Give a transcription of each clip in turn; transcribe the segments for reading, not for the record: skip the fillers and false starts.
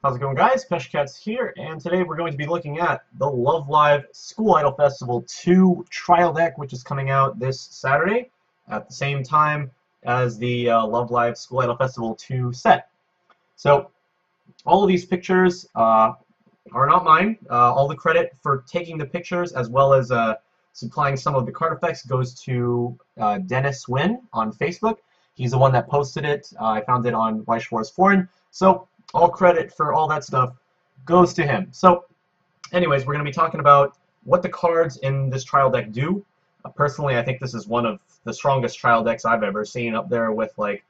How's it going, guys? Peshcats here, and today we're going to be looking at the Love Live School Idol Festival 2 trial deck, which is coming out this Saturday at the same time as the Love Live School Idol Festival 2 set. So, all of these pictures are not mine. All the credit for taking the pictures, as well as supplying some of the card effects, goes to Dennis Wynn on Facebook. He's the one that posted it. I found it on Weiss Schwarz forum. So, all credit for all that stuff goes to him. So, anyways, we're going to be talking about what the cards in this trial deck do. Personally, I think this is one of the strongest trial decks I've ever seen, up there with like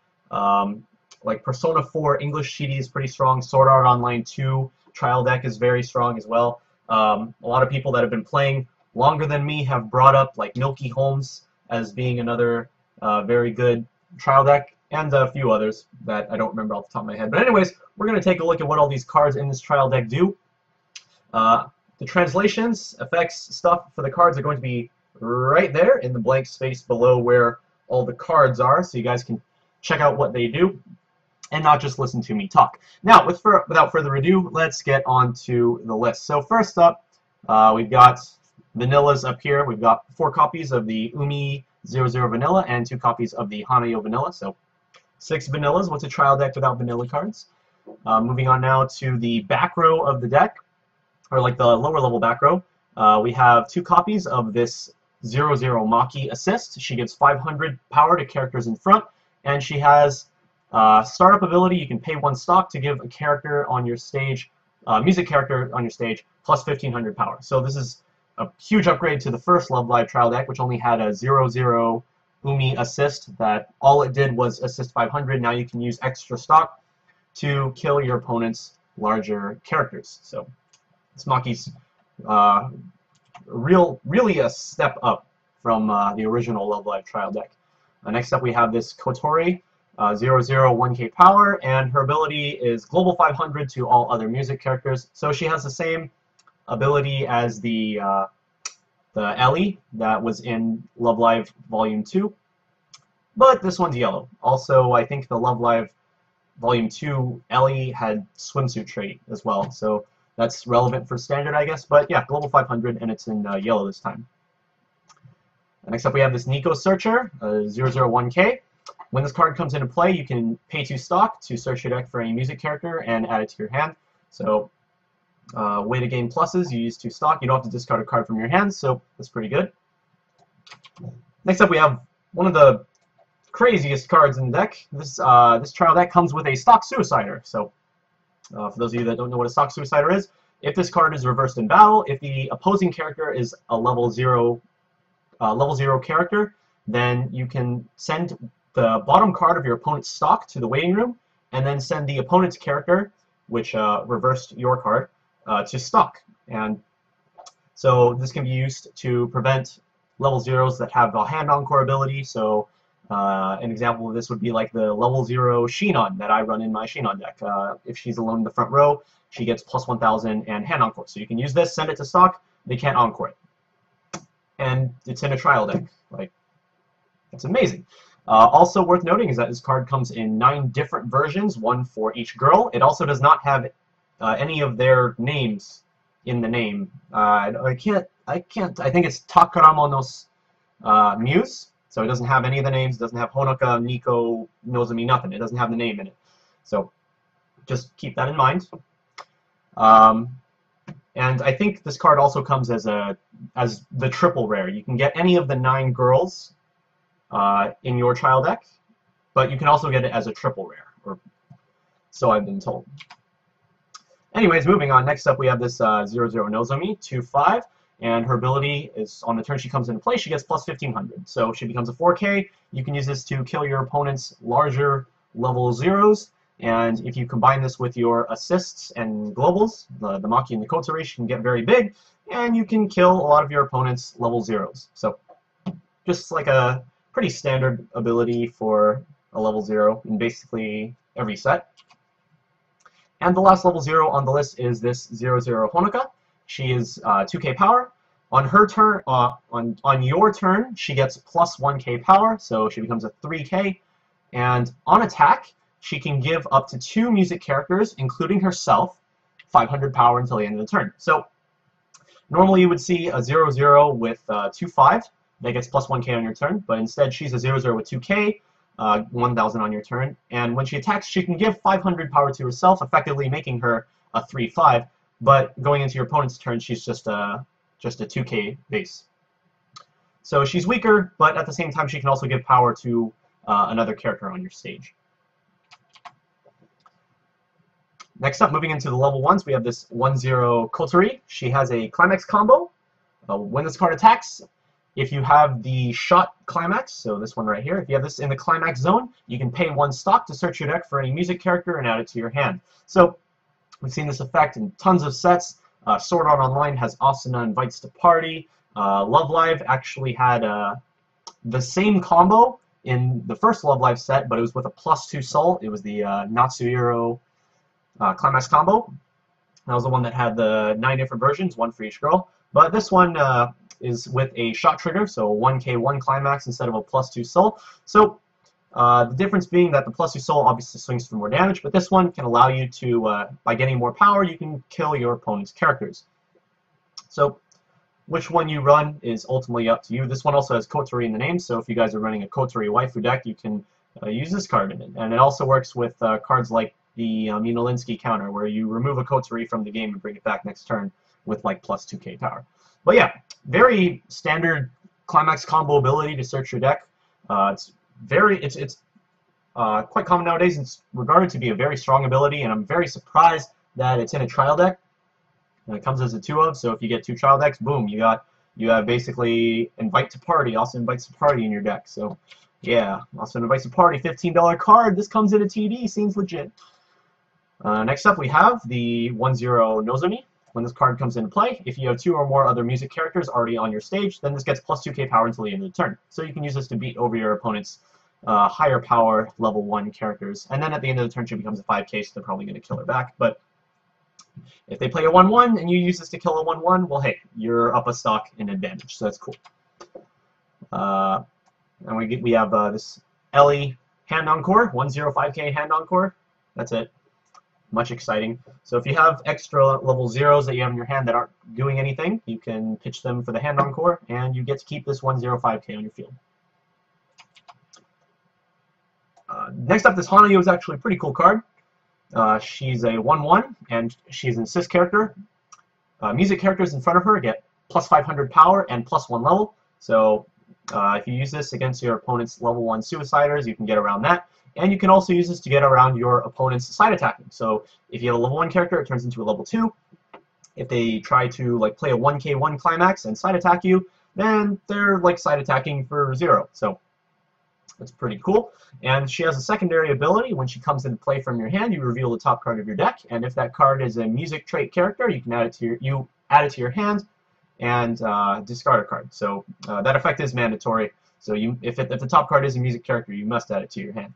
Persona 4 English CD is pretty strong. Sword Art Online 2 trial deck is very strong as well. A lot of people that have been playing longer than me have brought up like Milky Holmes as being another very good trial deck, and a few others that I don't remember off the top of my head. But anyways, we're going to take a look at what all these cards in this trial deck do. The translations, effects, stuff for the cards are going to be right there in the blank space below where all the cards are, so you guys can check out what they do and not just listen to me talk. Now, without further ado, let's get on to the list. So first up, we've got vanillas up here. We've got 4 copies of the Umi 00 vanilla and 2 copies of the Hanayo vanilla. So 6 vanillas. What's a trial deck without vanilla cards? Moving on now to the back row of the deck, or like the lower level back row. We have 2 copies of this 00 Maki assist. She gives 500 power to characters in front, and she has startup ability. You can pay 1 stock to give a character on your stage, music character on your stage, plus 1500 power. So this is a huge upgrade to the first Love Live trial deck, which only had a 00 Umi assist that all it did was assist 500. Now you can use extra stock to kill your opponent's larger characters. So this Maki's really a step up from the original Love Live trial deck. Next up we have this Kotori 00 1k power, and her ability is global 500 to all other music characters. So she has the same ability as the Ellie that was in Love Live Volume 2, but this one's yellow. Also, I think the Love Live Volume 2 Ellie had swimsuit trait as well, so that's relevant for standard, I guess. But yeah, global 500, and it's in yellow this time. Next up we have this Nico Searcher 001k. When this card comes into play, you can pay 2 stock to search your deck for any music character and add it to your hand. So way to gain pluses, you use 2 stock. You don't have to discard a card from your hand, so that's pretty good. Next up we have one of the craziest cards in the deck. This trial deck comes with a stock Suicider. So for those of you that don't know what a stock Suicider is, if this card is reversed in battle, if the opposing character is a level 0 character, then you can send the bottom card of your opponent's stock to the waiting room, and then send the opponent's character, which reversed your card, to stock. And so this can be used to prevent level 0s that have a hand encore ability. So an example of this would be like the level 0 Shinon that I run in my Shinon deck. If she's alone in the front row, she gets plus 1000 and hand encore. So you can use this, send it to stock, they can't encore it. And it's in a trial deck. Like, that's amazing. Also worth noting is that this card comes in 9 different versions, 1 for each girl. It also does not have any of their names in the name. I think it's Takaramo no Muse, so it doesn't have any of the names. It doesn't have Honoka, Nico, Nozomi, nothing. It doesn't have the name in it. So just keep that in mind. And I think this card also comes as the triple rare. You can get any of the 9 girls in your trial deck, but you can also get it as a triple rare, or so I've been told. Anyways, moving on. Next up we have this 00 Nozomi 2/5, and her ability is on the turn she comes into play, she gets plus 1500. So she becomes a 4k. You can use this to kill your opponent's larger level 0s, and if you combine this with your assists and globals, the Maki and the Kotori, she can get very big, and you can kill a lot of your opponent's level 0s. So just like a pretty standard ability for a level 0 in basically every set. And the last level 0 on the list is this 00 Honoka. She is 2k power. On her turn, on your turn, she gets plus 1k power, so she becomes a 3k. And on attack, she can give up to 2 music characters, including herself, 500 power until the end of the turn. So normally you would see a 0/0 with 2/5 that gets plus 1k on your turn, but instead she's a 0/0 with 2k, 1000 on your turn, and when she attacks she can give 500 power to herself, effectively making her a 3/5, but going into your opponent's turn she's just a 2k base. So she's weaker, but at the same time she can also give power to another character on your stage. Next up, moving into the level 1s, we have this 1/0 Coterie. She has a climax combo. When this card attacks, if you have the shot climax, so this one right here, if you have this in the climax zone, you can pay 1 stock to search your deck for any music character and add it to your hand. So we've seen this effect in tons of sets. Sword Art Online has Asuna Invites to Party. Love Live actually had the same combo in the first Love Live set, but it was with a +2 soul. It was the Natsuhiro climax combo. That was the one that had the 9 different versions, 1 for each girl. But this one is with a shot trigger, so 1k1 climax instead of a +2 soul. So the difference being that the +2 soul obviously swings for more damage, but this one can allow you to, by getting more power, you can kill your opponent's characters. So which one you run is ultimately up to you. This one also has Coterie in the name, so if you guys are running a Coterie waifu deck, you can use this card in it. And it also works with cards like the Minolinsky counter, where you remove a Coterie from the game and bring it back next turn with like +2k power. But yeah, very standard climax combo ability to search your deck. It's quite common nowadays. It's regarded to be a very strong ability, and I'm very surprised that it's in a trial deck. And it comes as a 2 of, so if you get 2 trial decks, boom, you have basically Invite to Party, also Invites to Party in your deck. So yeah, also Invites to Party, $15 card. This comes in a TD, seems legit. Next up we have the 1/0 Nozomi. When this card comes into play, if you have 2 or more other music characters already on your stage, then this gets +2k power until the end of the turn. So you can use this to beat over your opponent's higher power level 1 characters. And then at the end of the turn she becomes a 5k, so they're probably going to kill her back. But if they play a 1/1 and you use this to kill a 1/1, well hey, you're up a stock in advantage, so that's cool. And we have this Ellie Hand Encore, 1/0 5k Hand Encore. That's it. Much exciting. So if you have extra level 0s that you have in your hand that aren't doing anything, you can pitch them for the Hand Encore, and you get to keep this 1/0 5k on your field. Next up, this Hanayo is actually a pretty cool card. She's a 1/1, and she's an assist character. Music characters in front of her get +500 power and +1 level. So if you use this against your opponent's level 1 Suiciders, you can get around that. And you can also use this to get around your opponent's side attacking. So if you have a level 1 character, it turns into a level 2. If they try to like play a 1k1 climax and side attack you, then they're like side attacking for 0. So that's pretty cool. And she has a secondary ability. When she comes into play from your hand, you reveal the top card of your deck. And if that card is a music trait character, you can add it to your hand and discard a card. So that effect is mandatory. So if the top card is a music character, you must add it to your hand.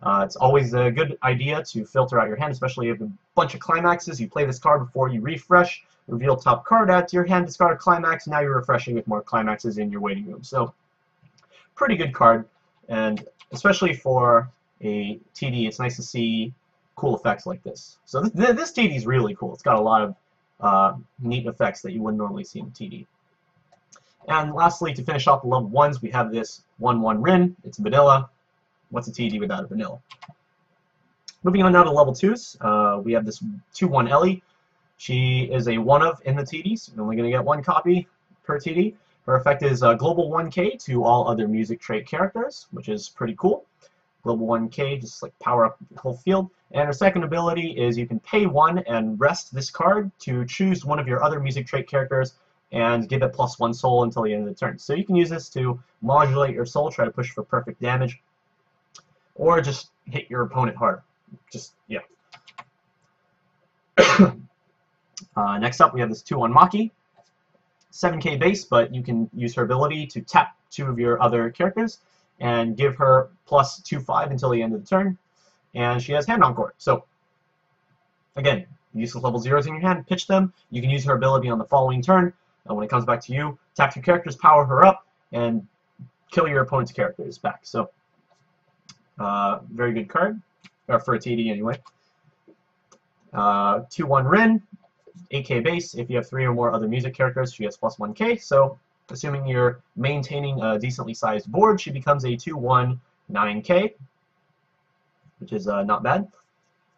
It's always a good idea to filter out your hand, especially if you have a bunch of climaxes. You play this card before you refresh, reveal top card, add to your hand, discard a climax, and now you're refreshing with more climaxes in your waiting room. So pretty good card, and especially for a TD, it's nice to see cool effects like this. So this TD is really cool. It's got a lot of neat effects that you wouldn't normally see in TD. And lastly, to finish off the level 1s, we have this 1/1 Rin. It's vanilla. What's a TD without a vanilla? Moving on now to level 2s, we have this 2/1 Ellie. She is a 1-of in the TD, so you're only going to get 1 copy per TD. Her effect is global 1k to all other music trait characters, which is pretty cool. Global 1k, just like power up the whole field. And her second ability is you can pay 1 and rest this card to choose one of your other music trait characters and give it +1 soul until the end of the turn. So you can use this to modulate your soul, try to push for perfect damage, or just hit your opponent hard. Just, yeah. Next up, we have this 2/1 Maki. 7k base, but you can use her ability to tap 2 of your other characters and give her +2/5 until the end of the turn. And she has Hand Encore. So, again, useless level 0s in your hand, pitch them. You can use her ability on the following turn. When it comes back to you, tap 2 characters, power her up, and kill your opponent's characters back. So, very good card. or for a TD anyway. 2/1 Rin, 8K base. If you have 3 or more other music characters, she gets plus 1K. So, assuming you're maintaining a decently sized board, she becomes a 2/1 9K, which is not bad.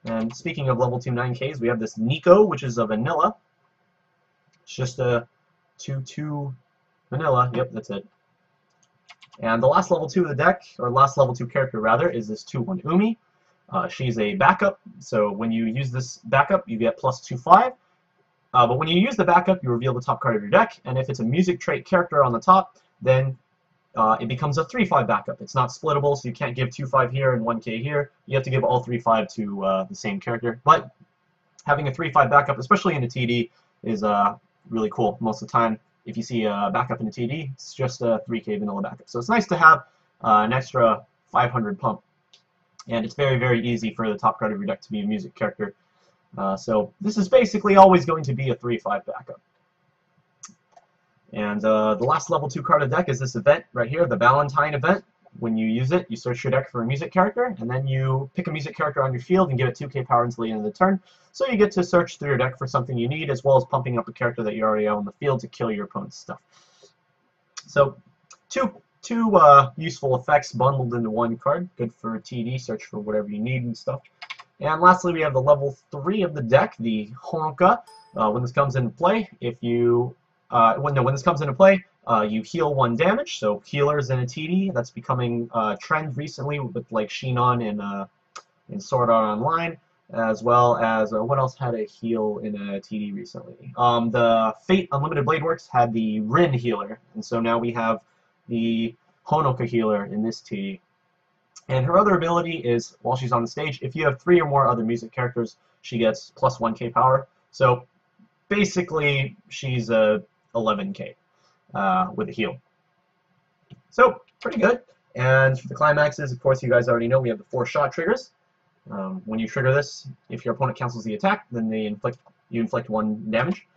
And speaking of level 2 9Ks, we have this Nico, which is a vanilla. It's just a 2/2 vanilla. Yep, that's it. And the last level 2 of the deck, or last level 2 character rather, is this 2/1 Umi. She's a backup, so when you use this backup, you get plus 2/5. But when you use the backup, you reveal the top card of your deck, and if it's a music trait character on the top, then it becomes a 3/5 backup. It's not splittable, so you can't give 2/5 here and 1K here. You have to give all 3/5 to the same character. But having a 3/5 backup, especially in a TD, is really cool. Most of the time, if you see a backup in a TD, it's just a 3K vanilla backup. So it's nice to have an extra 500 pump. And it's very, very easy for the top card of your deck to be a music character. So this is basically always going to be a 3/5 backup. And the last level 2 card of the deck is this event right here, the Valentine event. When you use it, you search your deck for a music character, and then you pick a music character on your field and give it 2K power until the end of the turn. So you get to search through your deck for something you need, as well as pumping up a character that you already have on the field to kill your opponent's stuff. So two useful effects bundled into one card. Good for TD, search for whatever you need and stuff. And lastly, we have the level 3 of the deck, the Honka. When this comes into play, when this comes into play, you heal 1 damage. So healers in a TD, that's becoming a trend recently with like Shinon in Sword Art Online, as well as what else had a heal in a TD recently? The Fate Unlimited Blade Works had the Rin healer, and so now we have the Honoka healer in this TD. And her other ability is, while she's on the stage, if you have 3 or more other music characters, she gets plus 1K power. So basically, she's a 11K with a heal. So pretty good. And for the climaxes, of course, you guys already know we have the 4 shot triggers. When you trigger this, if your opponent cancels the attack, then you inflict 1 damage.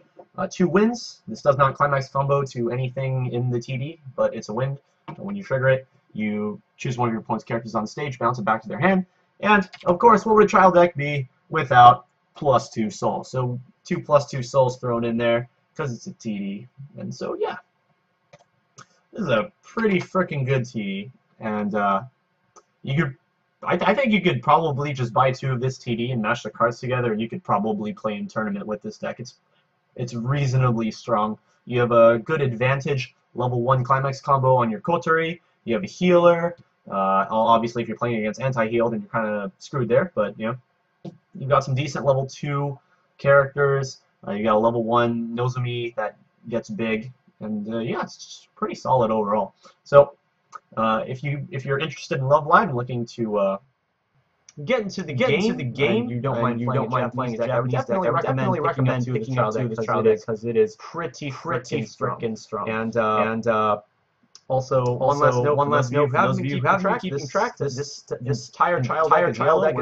2 wins. This does not climax combo to anything in the TD, but it's a win. And when you trigger it, you choose one of your opponent's characters on stage, bounce it back to their hand, and of course, what would a trial deck be without plus 2 souls? So 2 plus 2 souls thrown in there because it's a TD, and so yeah, this is a pretty freaking good TD, and I think you could probably just buy 2 of this TD and mash the cards together, and you could probably play in tournament with this deck. It's reasonably strong. You have a good advantage level 1 climax combo on your Kotari. You have a healer. Obviously, if you're playing against anti-heal, then you're kind of screwed there. But you know, you've got some decent level 2 characters. You got a level 1 Nozomi that gets big, and yeah, it's just pretty solid overall. So, if you're interested in Love Live and looking to get into the game, you don't mind playing a Japanese deck, I would definitely recommend picking up 2 of this trial deck because it is pretty freaking strong. And also, one last note, for those of you who haven't been keeping track, this entire child deck is yellow,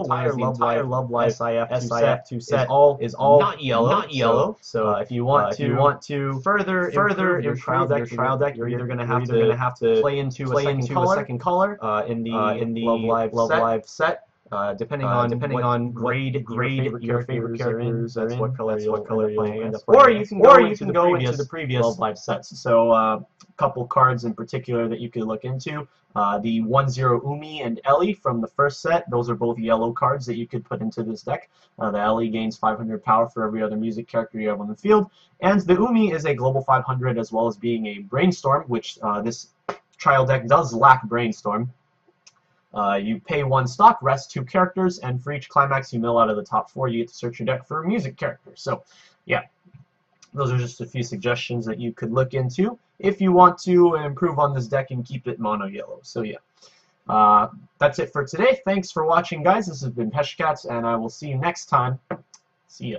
whereas the entire Love Live SIF2 set is all not yellow. So if you want to further improve your trial deck, you're either going to have to play into a second color in the Love Live set. Depending on grade your favorite characters, that's what color you're playing. Or you can go into the previous Love Live sets. So a couple cards in particular that you could look into. The 1/0 Umi and Ellie from the first set. Those are both yellow cards that you could put into this deck. The Ellie gains 500 power for every other music character you have on the field. And the Umi is a global 500 as well as being a Brainstorm, which this trial deck does lack Brainstorm. You pay 1 stock, rest 2 characters, and for each climax you mill out of the top 4, you get to search your deck for a music character. So, yeah, those are just a few suggestions that you could look into if you want to improve on this deck and keep it mono yellow. So, yeah, that's it for today. Thanks for watching, guys. This has been Peshcats, and I will see you next time. See ya.